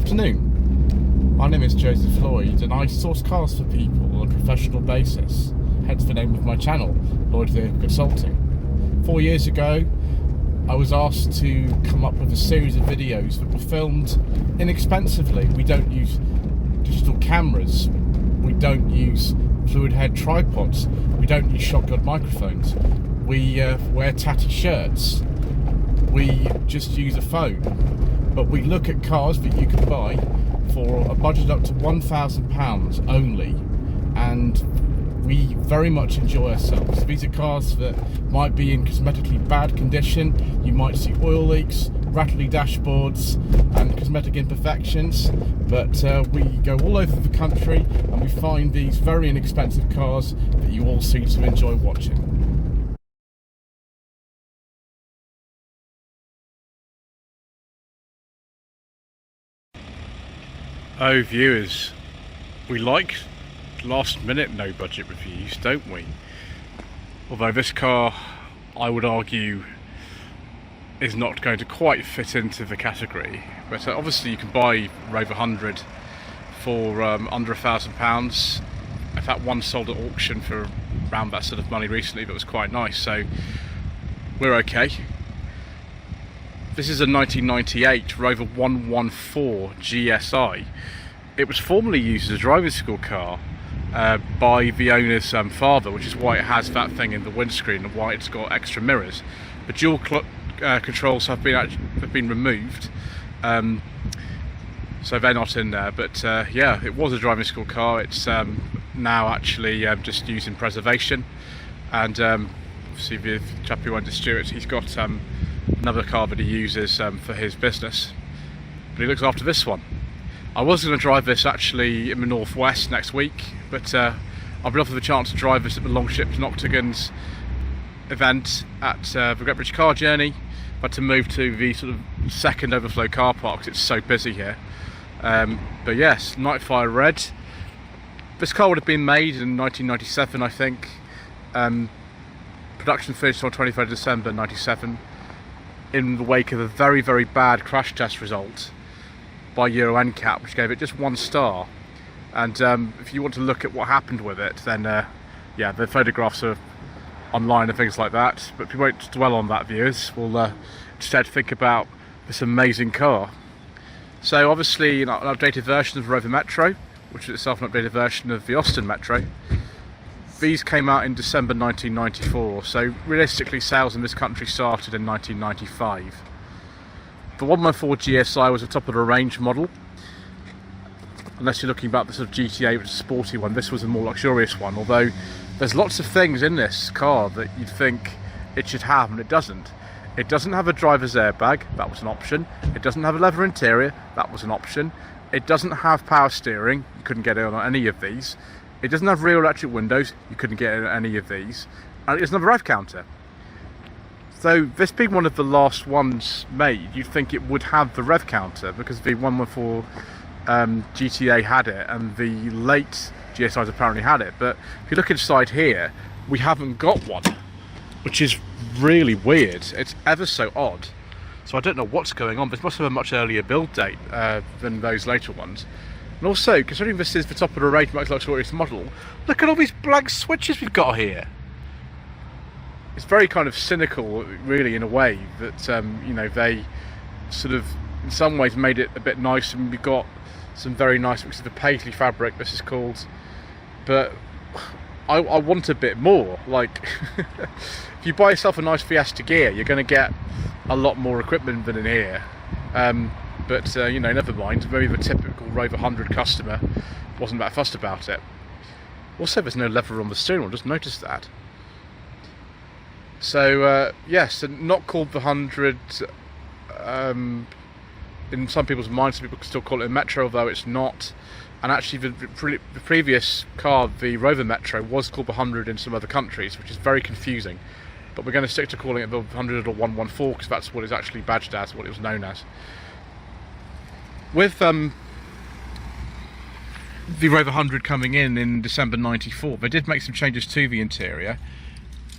afternoon. My name is Joseph Lloyd and I source cars for people on a professional basis, hence the name of my channel, Lloyd Vehicle Consulting. 4 years ago, I was asked to come up with a series of videos that were filmed inexpensively. We don't use digital cameras, we don't use fluid head tripods, we don't use shotgun microphones, we wear tatty shirts, we just use a phone. But we look at cars that you can buy for a budget up to £1,000 only, and we very much enjoy ourselves. These are cars that might be in cosmetically bad condition. You might see oil leaks, rattly dashboards and cosmetic imperfections, but we go all over the country and we find these very inexpensive cars that you all seem to enjoy watching. Oh viewers, we like last minute no budget reviews, don't we? Although this car, I would argue, is not going to quite fit into the category. But obviously you can buy Rover 100 for under £1,000. In fact, one sold at auction for around that sort of money recently, but was quite nice, so we're okay. This is a 1998 Rover 114 GSI. It was formerly used as a driving school car by the owner's father, which is why it has that thing in the windscreen and why it's got extra mirrors. The dual controls have been removed, so they're not in there. But yeah, it was a driving school car. It's now actually just used in preservation, and obviously the chap who owned the Stewart, he's got another car that he uses for his business, but he looks after this one. I was going to drive this actually in the northwest next week, but I've been offered the chance to drive this at the Longships and Octagons event at the Great British Car Journey. I had to move to the sort of second overflow car park because it's so busy here. But yes, Nightfire Red. This car would have been made in 1997, I think. Production finished on 23rd December 97. In the wake of a very, very bad crash test result by Euro NCAP, which gave it just 1 star. And if you want to look at what happened with it, then yeah, the photographs are online and things like that, but we won't dwell on that, viewers. We'll instead think about this amazing car. So obviously an updated version of the Rover Metro, which is itself an updated version of the Austin Metro. These came out in December 1994, so realistically sales in this country started in 1995. The 114 GSI was a top of the range model. Unless you're looking about the sort of GTA, which is a sporty one, this was a more luxurious one, although there's lots of things in this car that you'd think it should have and it doesn't. It doesn't have a driver's airbag, that was an option. It doesn't have a leather interior, that was an option. It doesn't have power steering, you couldn't get it on any of these. It doesn't have rear electric windows, you couldn't get it on any of these. And it doesn't have a rev counter. So this being one of the last ones made, you'd think it would have the rev counter because the 114 GTA had it and the late GSIs apparently had it. But if you look inside here, we haven't got one, which is really weird. It's ever so odd. So I don't know what's going on. This must have a much earlier build date than those later ones. And also, considering this is the top of the range most luxurious model, look at all these blank switches we've got here. It's very kind of cynical, really, in a way, that you know, they sort of in some ways made it a bit nice, and we've got some very nice mix of the paisley fabric, this is called, but I want a bit more. Like, if you buy yourself a nice Fiesta gear, you're going to get a lot more equipment than in here. But you know, never mind, maybe the typical Rover 100 customer wasn't that fussed about it. Also, there's no lever on the steering wheel, just noticed that. So yes, not called the 100 in some people's minds. Some people can still call it a Metro, although it's not. And actually the previous car, the Rover Metro, was called the 100 in some other countries, which is very confusing. But we're going to stick to calling it the 100 or 114 because that's what it's actually badged as, what it was known as. With the Rover 100 coming in December 94, they did make some changes to the interior.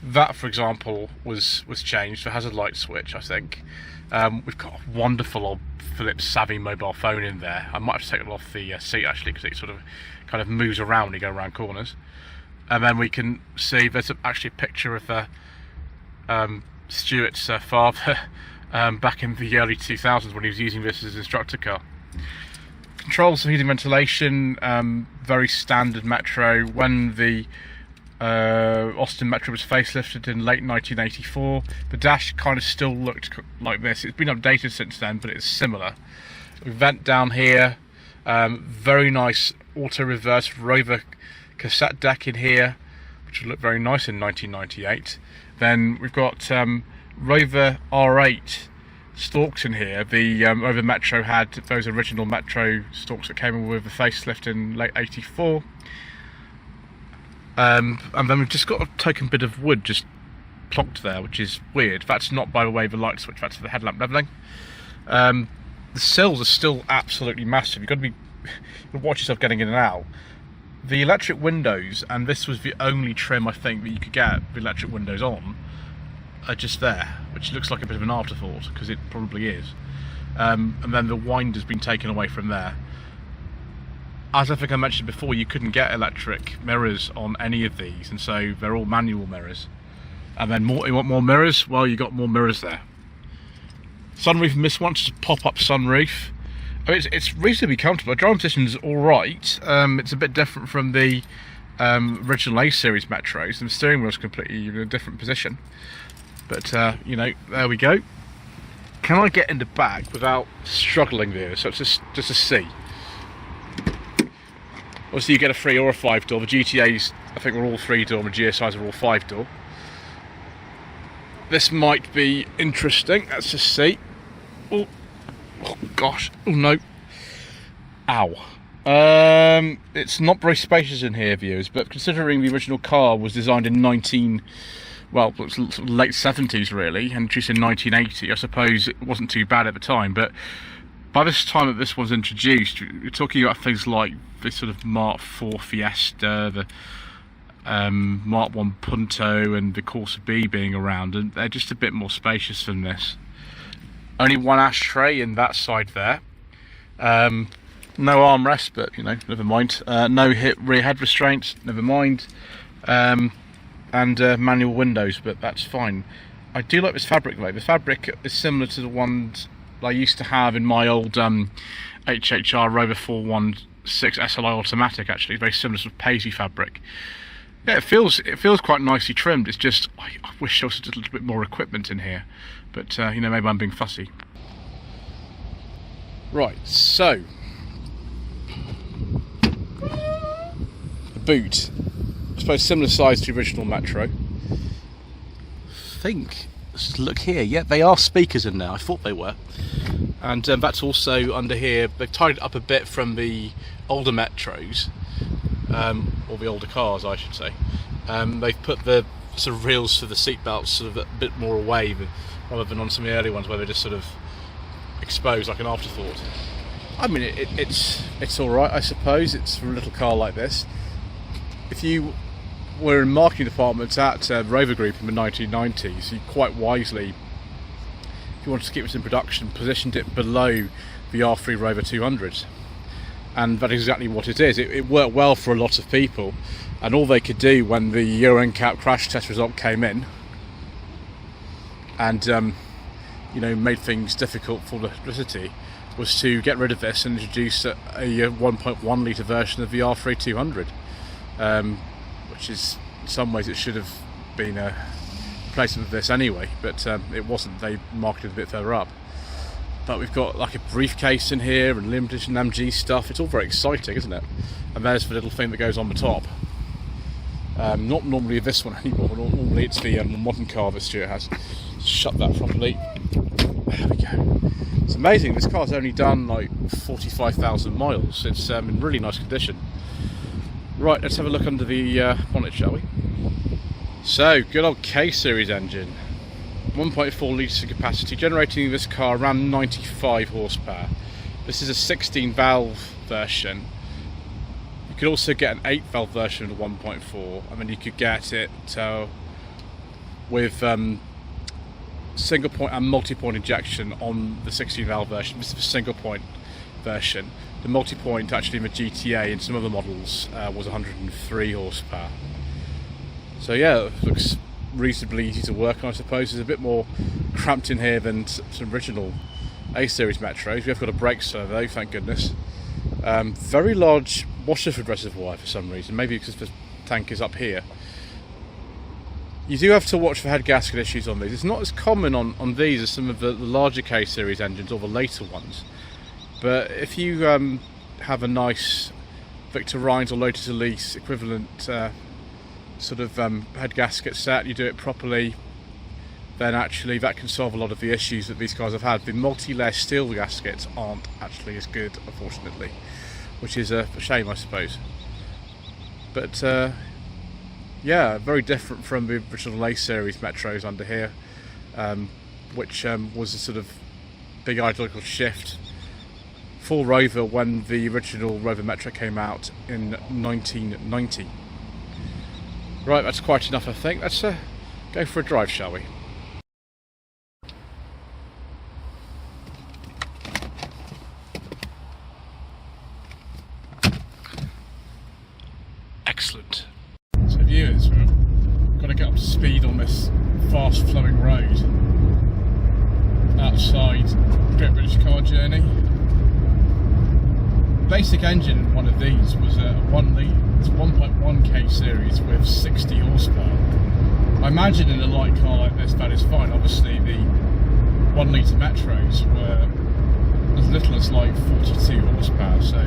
That, for example, was changed. It has a light switch, I think. We've got a wonderful old Philips Savvy mobile phone in there. I might have to take it off the seat actually, because it sort of kind of moves around when you go around corners. And then we can see there's actually a picture of Stuart's father back in the early 2000s when he was using this as his instructor car. Controls for heating, ventilation, very standard Metro. When the Austin Metro was facelifted in late 1984, the dash kind of still looked like this. It's been updated since then, but it's similar. Vent down here, very nice auto reverse Rover cassette deck in here, which would look very nice in 1998. Then we've got Rover R8 stalks in here. The Rover Metro had those original Metro stalks that came in with the facelift in late 84. And then we've just got a token bit of wood just plonked there, which is weird. That's not, by the way, the light switch, that's the headlamp levelling. The sills are still absolutely massive. You've got to watch yourself getting in and out. The electric windows, and this was the only trim I think that you could get the electric windows on, are just there, which looks like a bit of an afterthought, because it probably is. And then the winder's been taken away from there. As I think I mentioned before, you couldn't get electric mirrors on any of these, and so they're all manual mirrors. And then you want more mirrors? Well, you got more mirrors there. Sunroof in this one, just a pop-up sunroof. I mean, it's reasonably comfortable. The driving position's alright. It's a bit different from the original A-series Metros, and the steering wheel's completely in a different position. But, you know, there we go. Can I get in the back without struggling there? So it's just a C. Obviously you get a 3 or a 5 door. The GTAs, I think, were all 3 door, and the GSIs are all 5 door. This might be interesting. Let's just see. Oh gosh. Oh no. Ow. It's not very spacious in here, viewers, but considering the original car was designed in late 70s really, and introduced in 1980, I suppose it wasn't too bad at the time, but by this time that this was introduced, you're talking about things like this sort of Mark IV Fiesta, the Mark I Punto, and the Corsa B being around, and they're just a bit more spacious than this. Only one ashtray in that side there. No armrest, but you know, never mind. No rear head restraints, never mind. And manual windows, but that's fine. I do like this fabric though. The fabric is similar to the ones I used to have in my old HHR Rover 416 SLI automatic. Actually, very similar sort of paisley fabric. Yeah, it feels quite nicely trimmed. It's just I wish there was a little bit more equipment in here, but you know, maybe I'm being fussy. Right, so the boot, I suppose similar size to the original Metro. I think, let's just look here. Yeah, they are speakers in there. I thought they were, and that's also under here. They've tied it up a bit from the older Metros. Or the older cars, I should say. They've put the sort of reels for the seat belts sort of a bit more away, rather than on some of the early ones where they're just sort of exposed like an afterthought. I mean, it's all right, I suppose. It's for a little car like this. If you were in marketing departments at Rover Group in the 1990s, you quite wisely, if you wanted to keep this in production, positioned it below the R3 Rover 200s. And that's exactly what it is. It worked well for a lot of people, and all they could do when the Euro NCAP crash test result came in and you know, made things difficult for the publicity, was to get rid of this and introduce a 1.1 litre version of the R3 200, which is, in some ways, it should have been a replacement of this anyway, but it wasn't. They marketed it a bit further up. But we've got like a briefcase in here and limited and MG stuff. It's all very exciting, isn't it? And there's the little thing that goes on the top. Not normally this one anymore. Normally it's the modern car that Stuart has. Shut that properly. There we go. It's amazing. This car's only done like 45,000 miles. It's in really nice condition. Right, let's have a look under the bonnet, shall we? So, good old K-Series engine. 1.4 litres of capacity, generating this car around 95 horsepower. This is a 16 valve version. You could also get an 8 valve version of the 1.4, and then you could get it with single point and multi-point injection on the 16 valve version. This is the single point version. The multi-point actually in the GTA and some other models was 103 horsepower. So yeah, it looks reasonably easy to work on, I suppose. It's a bit more cramped in here than some original A-series Metros. We have got a brake servo, thank goodness. Very large washer-fluid reservoir for some reason, maybe because the tank is up here. You do have to watch for head gasket issues on these. It's not as common on these as some of the larger K-series engines or the later ones. But if you have a nice Victor Rhines or Lotus Elise equivalent sort of head gasket set, you do it properly, then actually that can solve a lot of the issues that these cars have had. The multi-layer steel gaskets aren't actually as good, unfortunately, which is a shame, I suppose. But yeah, very different from the original A-series Metros under here, which was a sort of big ideological shift for Rover when the original Rover Metro came out in 1990. Right, that's quite enough, I think. Let's go for a drive, shall we? Excellent. So viewers, we've got to get up to speed on this fast flowing road outside Great British Car Journey. Basic engine in one of these was a 1.1k series with 60 horsepower. I imagine in a light car like this that is fine. Obviously the 1 litre Metros were as little as like 42 horsepower, so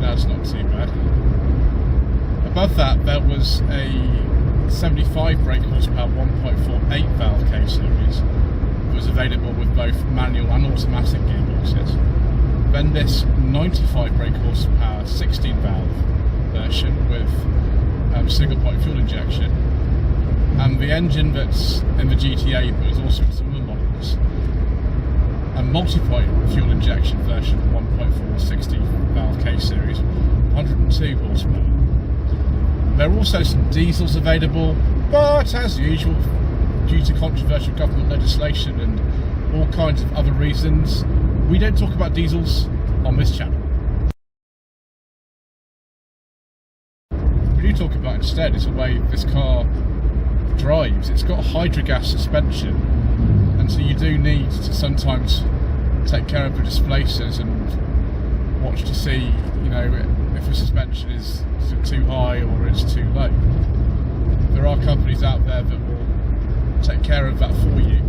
that's not too bad. Above that there was a 75 brake horsepower 1.48 valve K series that was available with both manual and automatic gearboxes. Then this 95 brake horsepower 16 valve version with single point fuel injection, and the engine that's in the GTA but was also in some of the models, a multi-point fuel injection version 1.4 60 valve K series, 102 horsepower. There are also some diesels available, but as usual, due to controversial government legislation and all kinds of other reasons, we don't talk about diesels on this channel. What we do talk about instead is the way this car drives. It's got a hydrogas suspension, and so you do need to sometimes take care of the displacers and watch to see, you know, if the suspension is too high or it's too low. There are companies out there that will take care of that for you.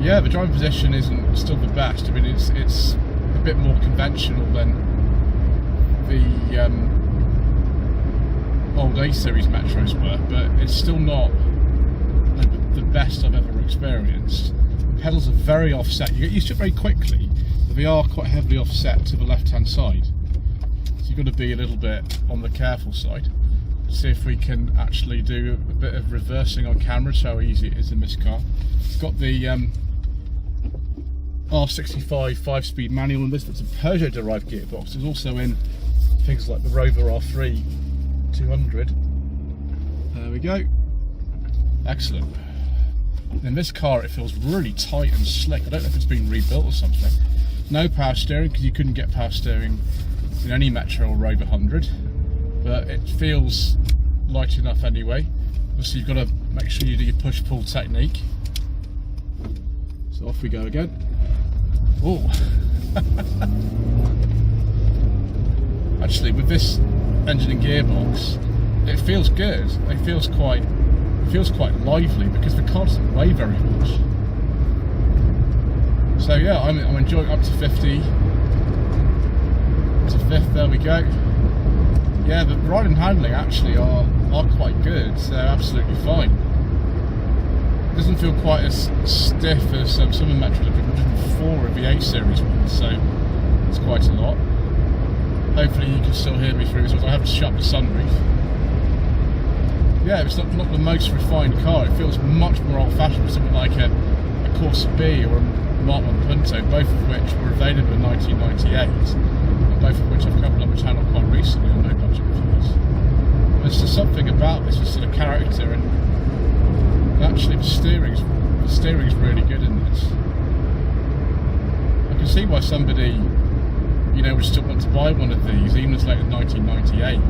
Yeah, the driving position isn't still the best. I mean, it's a bit more conventional than the old A-series Metros were, but it's still not the best I've ever experienced. The pedals are very offset. You get used to it very quickly, but they are quite heavily offset to the left-hand side. So you've got to be a little bit on the careful side. See if we can actually do a bit of reversing on camera, show how easy it is in this car. It's got the R65 5-speed manual in this. That's a Peugeot derived gearbox. It's also in things like the Rover R3 200. There we go. Excellent. In this car it feels really tight and slick. I don't know if it's been rebuilt or something. No power steering, because you couldn't get power steering in any Metro or Rover 100, but it feels light enough anyway. Obviously you've got to make sure you do your push-pull technique. So off we go again. Oh, actually, with this engine and gearbox, it feels good. It feels quite lively because the car doesn't weigh very much. So yeah, I'm enjoying up to 50. To 5th, there we go. Yeah, the ride and handling actually are quite good. They're absolutely fine. It doesn't feel quite as stiff as some of the Metros I've been 104 of the A-series ones, so it's quite a lot. Hopefully you can still hear me through this. I have to shut the sunroof. Yeah, it's not the most refined car. It feels much more old-fashioned, something like a Corsa B or a Mark 1 Punto, both of which were available in 1998, and both of which I've covered on the channel quite recently on no budget reviews. There's just something about this, this sort character, and actually the steering's really good in this. I can see why somebody, you know, would still want to buy one of these, even as late as 1998,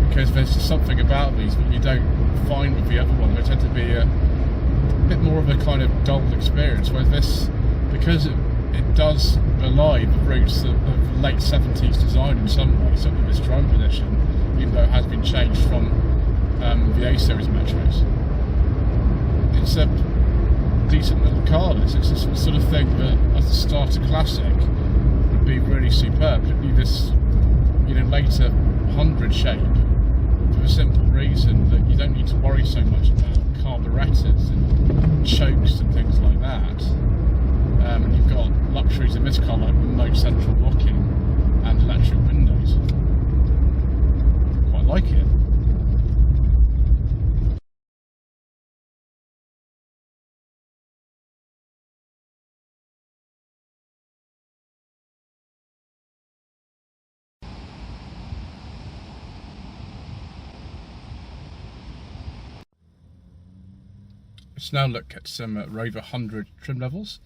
because there's just something about these that you don't find with the other one. They tend to be a bit more of a kind of dull experience, whereas this, because it does belie the roots of late 70s design in some way, some of its driving position, even though it has been changed from the A-series metrics. It's a decent little car, this. It's the sort of thing that, as a starter classic, would be really superb. Particularly this, you know, later 100 shape, for the simple reason that you don't need to worry so much about carburettors and chokes and things like that. And you've got luxuries in this car like remote central locking and electric windows. Quite like it. Let's now look at some Rover 100 trim levels.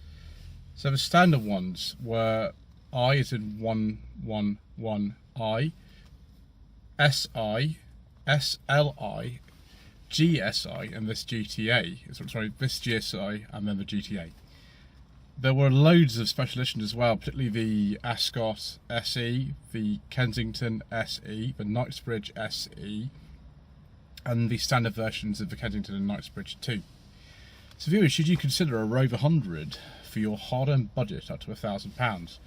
So the standard ones were I as in 111I, SI, SLI, GSI, and this GTA. Sorry, this GSI and then the GTA. There were loads of special editions as well, particularly the Ascot SE, the Kensington SE, the Knightsbridge SE, and the standard versions of the Kensington and Knightsbridge 2. So viewers, should you consider a Rover 100 for your hard-earned budget up to £1,000?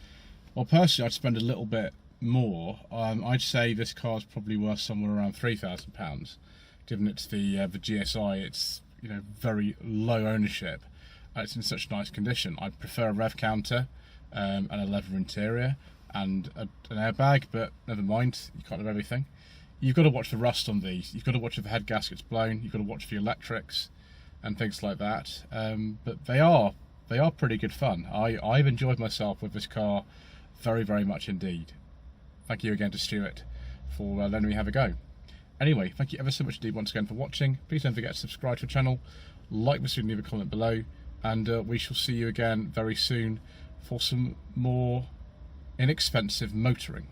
Well, personally, I'd spend a little bit more. I'd say this car is probably worth somewhere around £3,000, given it's the GSI. It's, you know, very low ownership. It's in such nice condition. I'd prefer a rev counter and a leather interior and an airbag, but never mind. You can't have everything. You've got to watch the rust on these. You've got to watch if the head gasket's blown. You've got to watch for the electrics and things like that, but they are pretty good fun. I've enjoyed myself with this car very, very much indeed. Thank you again to Stuart for letting me have a go. Anyway, thank you ever so much indeed once again for watching. Please don't forget to subscribe to the channel, like this video, leave a comment below, and we shall see you again very soon for some more inexpensive motoring.